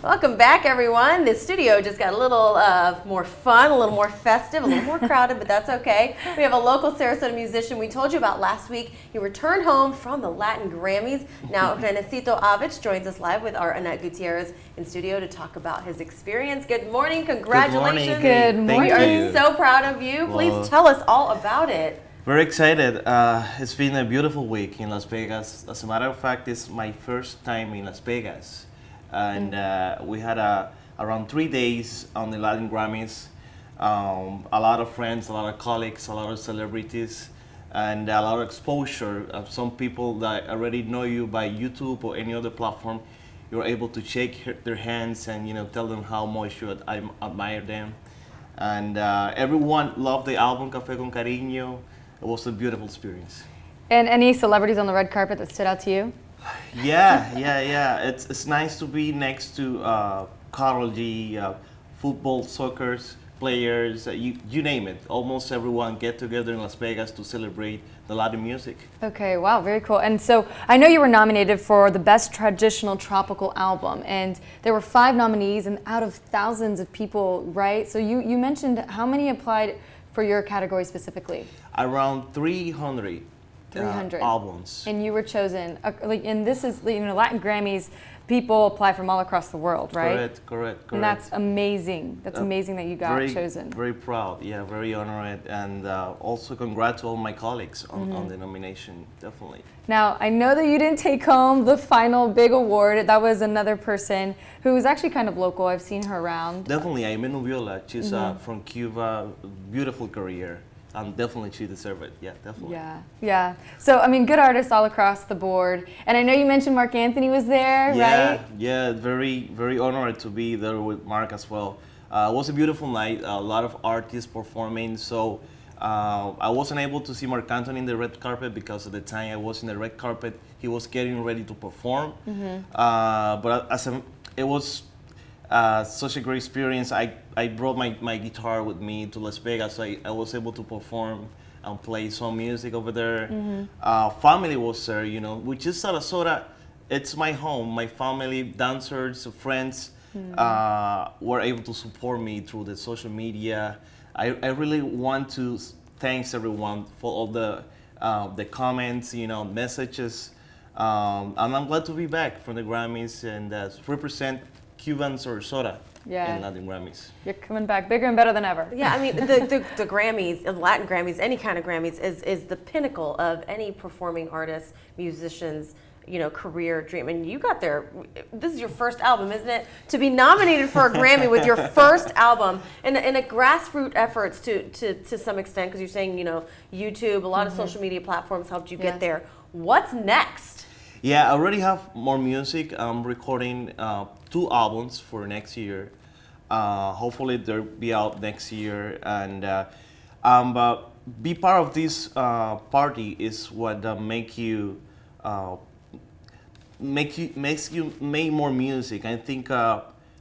Welcome back, everyone. The studio just got a little more fun, a little more festive, a little more crowded, but that's okay. We have a local Sarasota musician we told you about last week. He returned home from the Latin Grammys. Now, Renesito Avich joins us live with our Annette Gutierrez in studio to talk about his experience. Good morning. Congratulations. Good morning. We are so proud of you. Please tell us all about it. Very excited. It's been a beautiful week in Las Vegas. As a matter of fact, it's my first time in Las Vegas. And we had around 3 days on the Latin Grammys. A lot of friends, a lot of colleagues, a lot of celebrities, and a lot of exposure of some people that already know you by YouTube or any other platform. You're able to shake their hands and tell them how much you admire them. And everyone loved the album Café con Cariño. It was a beautiful experience. And any celebrities on the red carpet that stood out to you? Yeah. It's nice to be next to Karol G, football, soccer players, you name it. Almost everyone get together in Las Vegas to celebrate the Latin music. Okay, wow, very cool. And so I know you were nominated for the Best Traditional Tropical Album, and there were 5 nominees, and out of thousands of people, right? So you mentioned how many applied for your category specifically? Around 300. 300 albums. And you were chosen, and this is, Latin Grammys, people apply from all across the world, right? Correct. And that's amazing. That's amazing that you got chosen. Very proud, yeah, very honored, and also congrats to all my colleagues on the nomination, definitely. Now, I know that you didn't take home the final big award. That was another person who was actually kind of local. I've seen her around. Definitely, Aimee Nubiola. She's from Cuba, beautiful career. Definitely she deserves it. Yeah, definitely. Yeah. So, I mean, good artists all across the board. And I know you mentioned Mark Anthony was there, right? Yeah, very honored to be there with Mark as well. It was a beautiful night, a lot of artists performing. So I wasn't able to see Mark Anthony in the red carpet because at the time I was in the red carpet, he was getting ready to perform. But it was such a great experience. I brought my guitar with me to Las Vegas, so I was able to perform and play some music over there. Family was there, which is Sarasota. It's my home. My family, dancers, friends were able to support me through the social media. I really want to thank everyone for all the comments, messages. And I'm glad to be back from the Grammys and represent Cuban Sarasota in Latin Grammys. You're coming back bigger and better than ever. Yeah, I mean, the Grammys, the Latin Grammys, any kind of Grammys is the pinnacle of any performing artist, musician's, career dream. And you got there, this is your first album, isn't it? To be nominated for a Grammy with your first album and a grassroots efforts to some extent, because you're saying, YouTube, a lot of social media platforms helped you get there. What's next? Yeah, I already have more music. I'm recording 2 albums for next year. Hopefully they'll be out next year. And be part of this party is what makes you make more music. I think,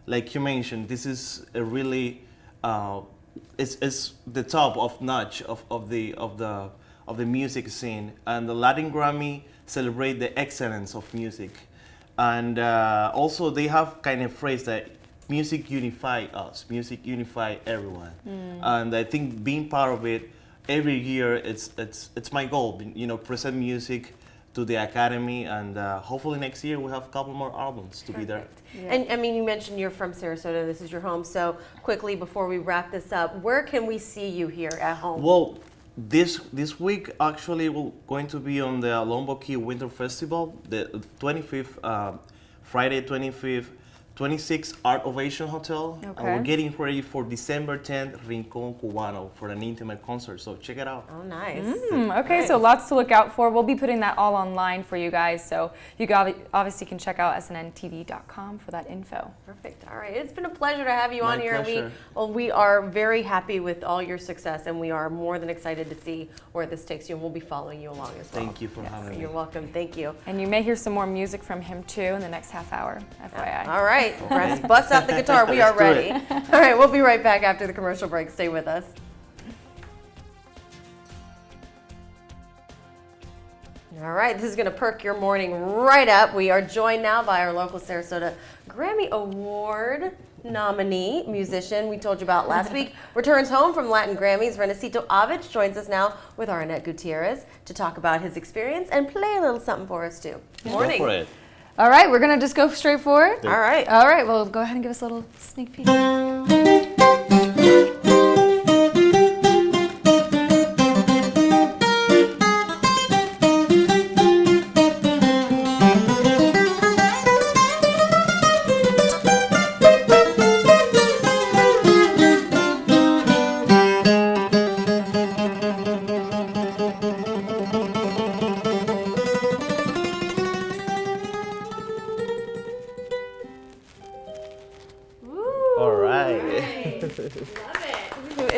like you mentioned, this is a really it's the top of notch of the music scene, and the Latin Grammy celebrate the excellence of music. And also they have kind of phrase that music unify us, music unify everyone. And I think being part of it every year, it's my goal, present music to the Academy, and hopefully next year we'll have a couple more albums to be there. Yeah. And I mean, you mentioned you're from Sarasota, this is your home, so quickly before we wrap this up, where can we see you here at home? Well, this week actually we're going to be on the Lombok Key Winter Festival, the 25th, Friday 25th, 26th Art Ovation Hotel. Okay. And we're getting ready for December 10th, Rincon Cubano, for an intimate concert. So check it out. Oh, nice. Okay, so lots to look out for. We'll be putting that all online for you guys. So you obviously can check out snntv.com for that info. Perfect. All right. It's been a pleasure to have you on here. Pleasure. And we are very happy with all your success, and we are more than excited to see where this takes you, and we'll be following you along as well. Thank you for having me. You're welcome. Thank you. And you may hear some more music from him too in the next half hour, FYI. All right. Bust out the guitar. We are ready. All right. We'll be right back after the commercial break. Stay with us. All right, this is going to perk your morning right up. We are joined now by our local Sarasota Grammy Award nominee musician we told you about last week. Returns home from Latin Grammys. Renesito Avich joins us now with our Annette Gutierrez to talk about his experience and play a little something for us too. Morning. Go for it. All right, we're going to just go straight forward. All right. All right, well, go ahead and give us a little sneak peek. All right.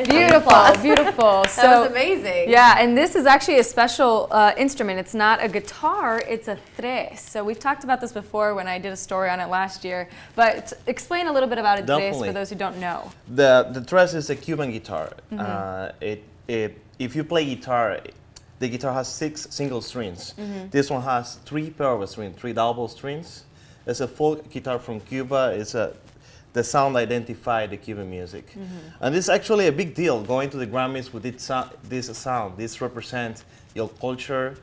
Beautiful, beautiful. That was amazing. Yeah, and this is actually a special instrument. It's not a guitar, it's a tres. So we've talked about this before when I did a story on it last year. But explain a little bit about a tres Definitely. for those who don't know. The tres is a Cuban guitar. If you play guitar, the guitar has 6 single strings. This one has 3 pair of strings, 3 double strings. It's a folk guitar from Cuba. It's the sound identified the Cuban music. And this is actually a big deal, going to the Grammys with this sound. This represents your culture,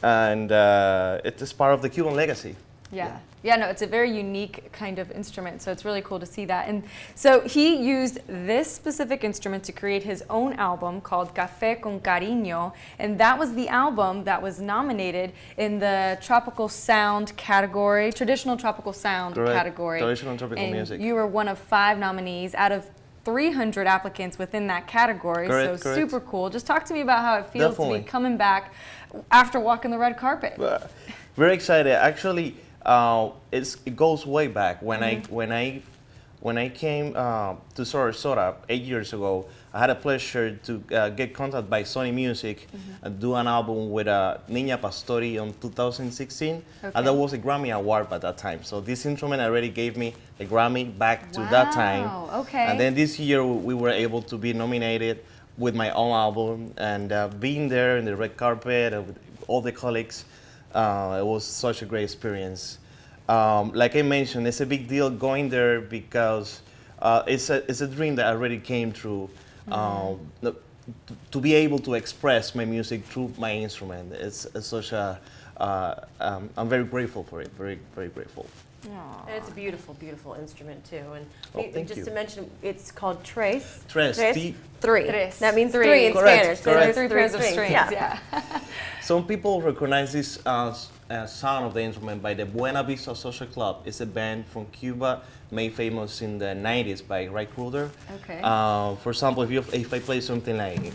and it is part of the Cuban legacy. Yeah. Yeah, no, it's a very unique kind of instrument, so it's really cool to see that. And so he used this specific instrument to create his own album called Café con Cariño, and that was the album that was nominated in the tropical sound category, traditional tropical sound Correct. category. Traditional tropical and music. You were one of 5 nominees out of 300 applicants within that category, Correct, so correct. super cool. Just talk to me about how it feels to Definitely. be coming back after walking the red carpet. Very excited. Actually, it goes way back. When I came to Sarasota 8 years ago, I had a pleasure to get contacted by Sony Music and do an album with Niña Pastori in 2016, and that was a Grammy award by that time. So this instrument already gave me a Grammy back to that time. Okay. And then this year we were able to be nominated with my own album, and being there in the red carpet with all the colleagues. It was such a great experience. Like I mentioned, it's a big deal going there because it's a dream that already came true. To be able to express my music through my instrument, it's such a. I'm very grateful for it. Very, very grateful. And it's a beautiful, beautiful instrument too. And thank just you. to mention, it's called tres. Tres, T- 3. Tres. That means 3 Three. in Correct, Spanish. So correct. there's 3 pairs of strings, Yeah. yeah. Some people recognize this sound of the instrument by the Buena Vista Social Club. It's a band from Cuba, made famous in the 90s by Ray Kruder. Okay. For example, if I play something like.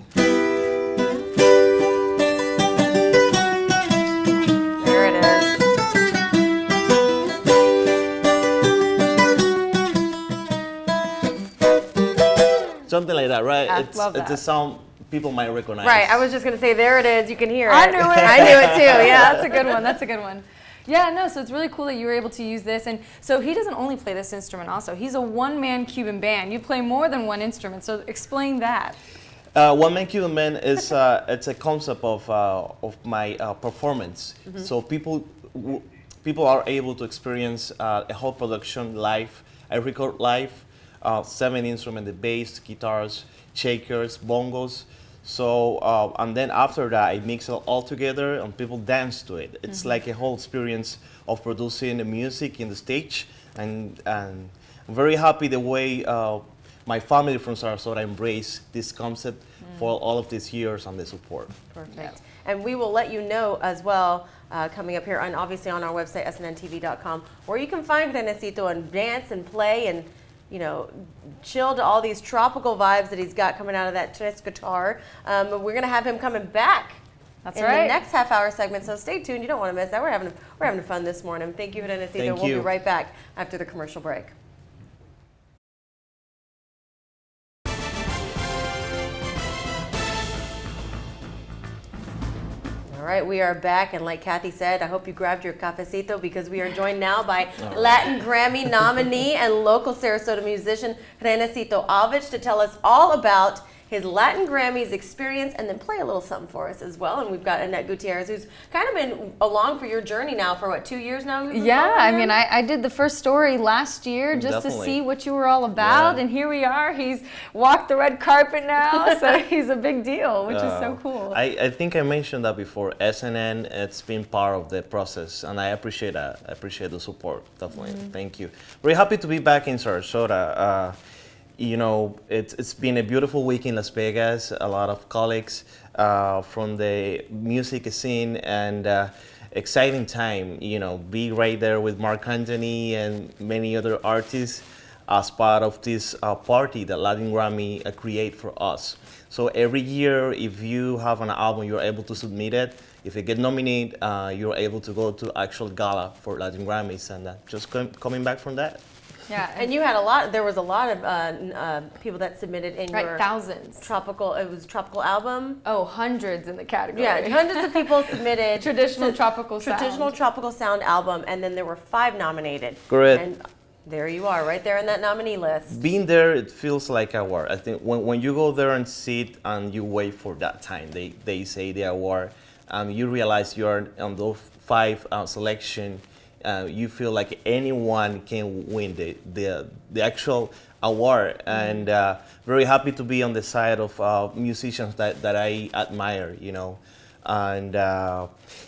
There it is. Something like that, right? I love It's a that. sound people might recognize. Right, I was just going to say, there it is. You can hear it. I knew it. I knew it too, yeah. That's a good one. That's a good one. Yeah, no, so it's really cool that you were able to use this. And so he doesn't only play this instrument also. He's a one-man Cuban band. You play more than one instrument, so explain that. One Man Cuban Man is it's a concept of my performance. So people are able to experience a whole production live. I record live, 7 instruments: the bass, guitars, shakers, bongos. So and then after that, I mix it all together and people dance to it. It's like a whole experience of producing the music in the stage, and I'm very happy the way my family from Sarasota embraced this concept for all of these years and the support. Perfect. And we will let you know as well, coming up here, and obviously on our website, SNNTV.com, where you can find Renesito and dance and play and, you know, chill to all these tropical vibes that he's got coming out of that tres guitar. We're going to have him coming back That's in right. the next half-hour segment, so stay tuned. You don't want to miss that. We're having fun this morning. Thank you, Renesito. Thank We'll be you. right back after the commercial break. All right, we are back, and like Kathy said, I hope you grabbed your cafecito because we are joined now by Latin Grammy nominee and local Sarasota musician Renesito Avich to tell us all about his Latin Grammys experience, and then play a little something for us as well. And we've got Annette Gutierrez, who's kind of been along for your journey now for what, 2 years now? Yeah, I mean, I did the first story last year just to see what you were all about, and here we are. He's walked the red carpet now, so he's a big deal, which is so cool. I think I mentioned that before. SNN, it's been part of the process, and I appreciate that. I appreciate the support, definitely. Thank you. Very happy to be back in Sarasota. You know, it's been a beautiful week in Las Vegas. A lot of colleagues from the music scene, and exciting time. You know, be right there with Mark Anthony and many other artists as part of this party that Latin Grammy create for us. So every year, if you have an album, you're able to submit it. If you get nominated, you're able to go to actual gala for Latin Grammys, and just coming back from that. Yeah, and you had a lot. There was a lot of people that submitted in your thousands tropical. It was tropical album. Oh, hundreds in the category. Yeah, hundreds of people submitted traditional tropical sound album, and then there were 5 nominated. Correct. And there you are, right there in that nominee list. Being there, it feels like an award. I think when you go there and sit and you wait for that time, they say the award, you realize you're on those 5 selection. You feel like anyone can win the actual award, and very happy to be on the side of musicians that I admire, you know, and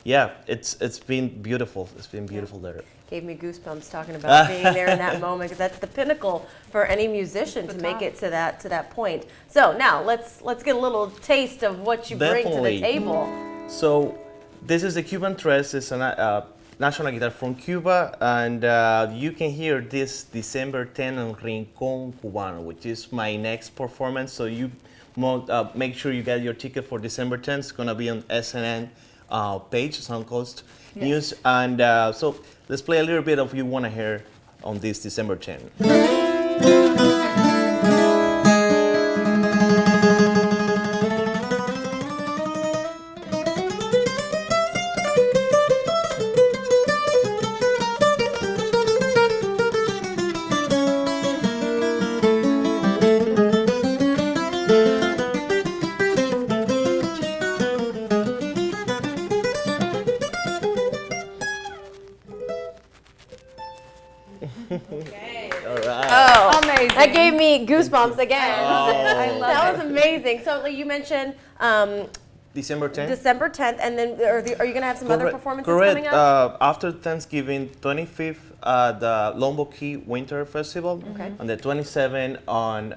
yeah, it's been beautiful. It's been beautiful there. Gave me goosebumps talking about being there in that moment, because that's the pinnacle for any musician to make it to that point. So now let's get a little taste of what you bring to the table. So this is the Cuban Tres. It's a national guitar from Cuba, and you can hear this December 10 in Rincón Cubano, which is my next performance. So you make sure you get your ticket for December 10th. It's gonna be on SNN page, Suncoast News, and so let's play a little bit of You Wanna Hear on this December 10th. Okay. All right. Oh, amazing! That gave me goosebumps again. Oh. I love That was amazing. So like you mentioned December 10th. December 10th, and then are you going to have some other performances Correct. coming up? After Thanksgiving, 25th the Lombok Key Winter Festival, and the 27th on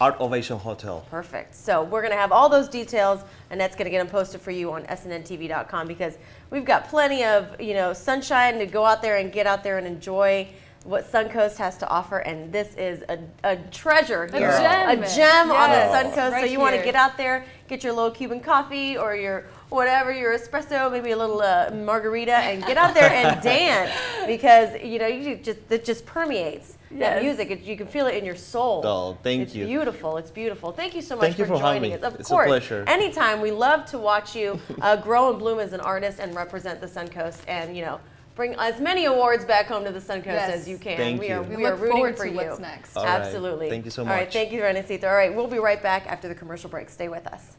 Art Ovation Hotel. Perfect. So we're going to have all those details, and that's going to get them posted for you on SNNTV.com, because we've got plenty of sunshine to go out there and get out there and enjoy what Suncoast has to offer, and this is a treasure here, a gem on the Suncoast. Right, so you want to get out there, get your little Cuban coffee or your whatever, your espresso, maybe a little margarita, and get out there and dance, because it just permeates. That music, you can feel it in your soul. Oh, thank you. It's beautiful. It's beautiful. Thank you so much for having joining me. us. Of It's course, a pleasure. anytime. We love to watch you grow and bloom as an artist and represent the Suncoast, and bring as many awards back home to the Suncoast as you can. Thank you. We are rooting for you. What's next. All right. Absolutely. Thank you so much. All right, thank you, Renesito. All right, we'll be right back after the commercial break. Stay with us.